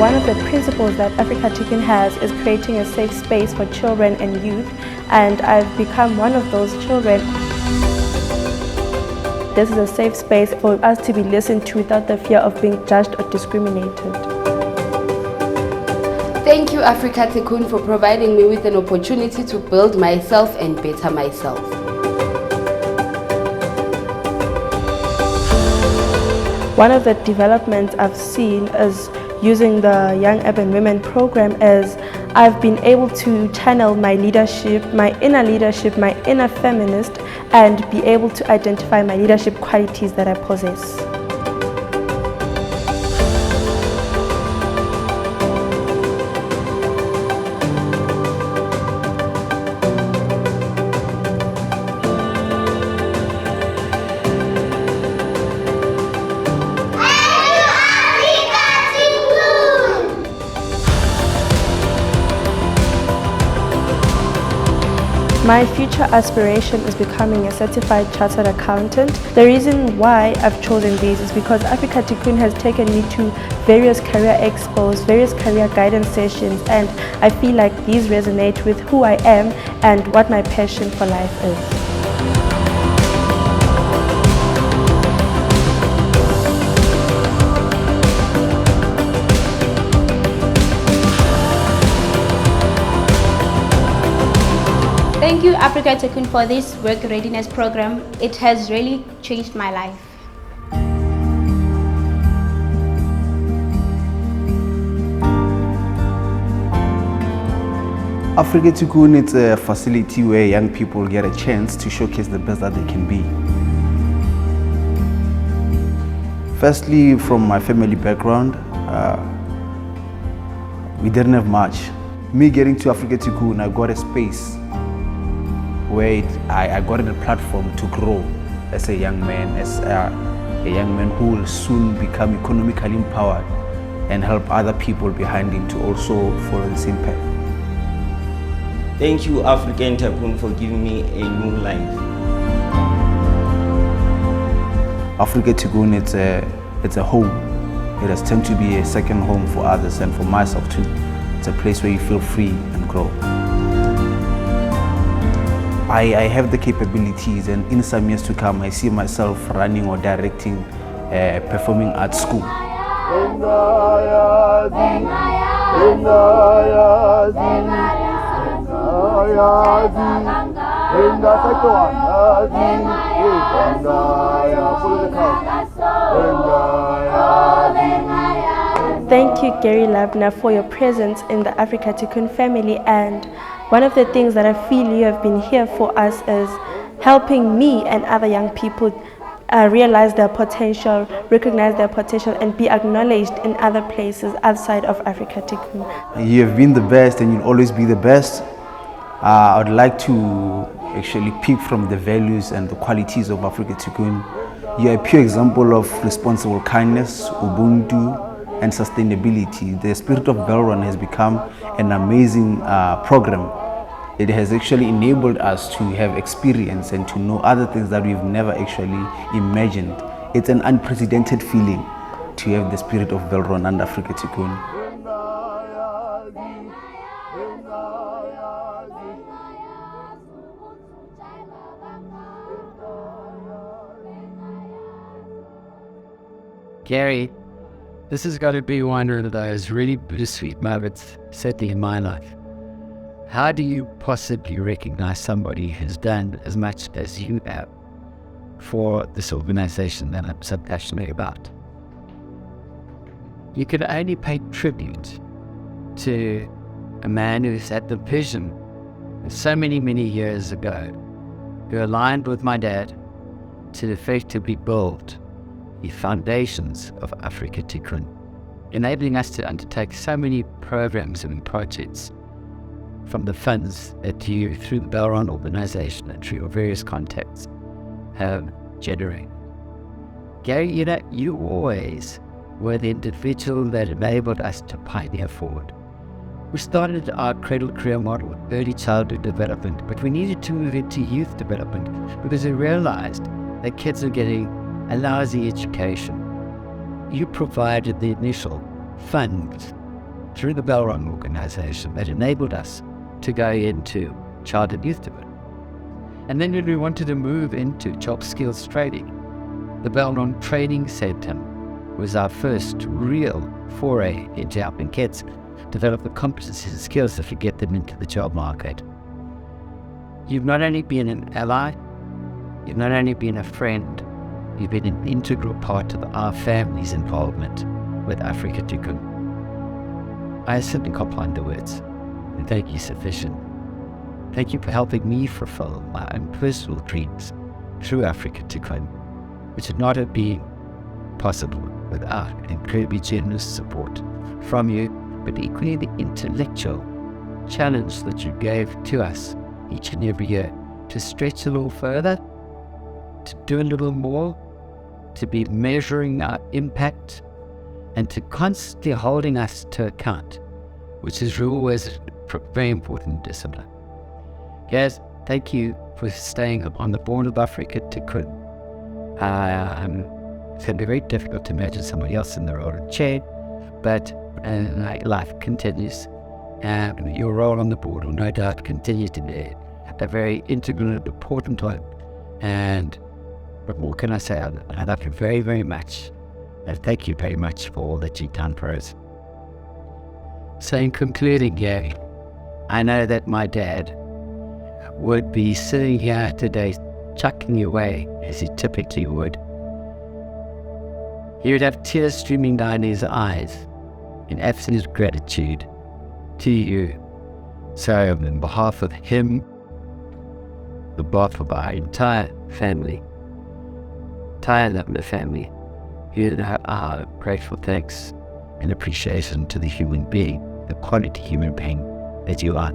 One of the principles that Afrika Tikkun has is creating a safe space for children and youth, and I've become one of those children. This is a safe space for us to be listened to without the fear of being judged or discriminated. Thank you, Afrika Tikkun, for providing me with an opportunity to build myself and better myself. One of the developments I've seen is using the Young Urban Women program is I've been able to channel my leadership, my inner feminist, and be able to identify my leadership qualities that I possess. My future aspiration is becoming a certified chartered accountant. The reason why I've chosen these is because Afrika Tikkun has taken me to various career expos, various career guidance sessions, and I feel like these resonate with who I am and what my passion for life is. Thank you, Afrika Tikkun, for this work readiness program. It has really changed my life. Afrika Tikkun is a facility where young people get a chance to showcase the best that they can be. Firstly, from my family background, we didn't have much. Me getting to Afrika Tikkun, I got a space where I got a platform to grow as a young man, who will soon become economically empowered and help other people behind him to also follow the same path. Thank you, Afrika Tikkun, for giving me a new life. Afrika Tikkun, it's a home. It has turned to be a second home for others and for myself too. It's a place where you feel free and grow. I have the capabilities, and in some years to come, I see myself running or directing a performing arts school. Thank you, Gary Lubner, for your presence in the Afrika Tikkun family, and one of the things that I feel you have been here for us is helping me and other young people realize their potential, recognize their potential, and be acknowledged in other places outside of Afrika Tikkun. You have been the best and you'll always be the best. I would like to actually pick from the values and the qualities of Afrika Tikkun. You are a pure example of responsible kindness, Ubuntu, and sustainability. The Spirit of Belron has become an amazing program. It has actually enabled us to have experience and to know other things that we've never actually imagined. It's an unprecedented feeling to have the Spirit of Belron and Afrika Tikkun. Gary, this has got to be one of those really bittersweet moments, certainly in my life. How do you possibly recognize somebody who's done as much as you have for this organization that I'm so passionate about? You can only pay tribute to a man who's had the vision so many, many years ago, who aligned with my dad to effectively build the foundations of Afrika Tikkun, enabling us to undertake so many programs and projects from the funds that you, through the Belron organization and through your various contacts, have generated. Gary, you always were the individual that enabled us to pioneer forward. We started our cradle career model with early childhood development, but we needed to move into youth development because we realized that kids are getting a lousy education. You provided the initial funds through the Belron organization that enabled us to go into child and youth development. And then when we wanted to move into job skills training, the Belron Training Center was our first real foray into helping kids develop the competencies and skills that would get them into the job market. You've not only been an ally, you've not only been a friend, you've been an integral part of our family's involvement with Afrika Tikkun. I simply can't find the words. And thank you sufficient. Thank you for helping me fulfill my own personal dreams through Afrika Tikkun, which would not have been possible without incredibly generous support from you, but equally the intellectual challenge that you gave to us each and every year to stretch a little further, to do a little more, to be measuring our impact, and to constantly holding us to account, which is always a very important discipline. Guys, thank you for staying on the board of Afrika Tikkun. It's going to be very difficult to imagine somebody else in the role of chair, but life continues, and your role on the board will no doubt continue to be a very integral and important one. And what can I say? I love you very, very much. And thank you very much for all that you've done for us. So in concluding, Gary, I know that my dad would be sitting here today chuckling away as he typically would. He would have tears streaming down his eyes in absolute gratitude to you. So on behalf of him, the behalf of our entire family, entire Lubner family, here's our grateful thanks and appreciation to the human being, the quality human being that you are.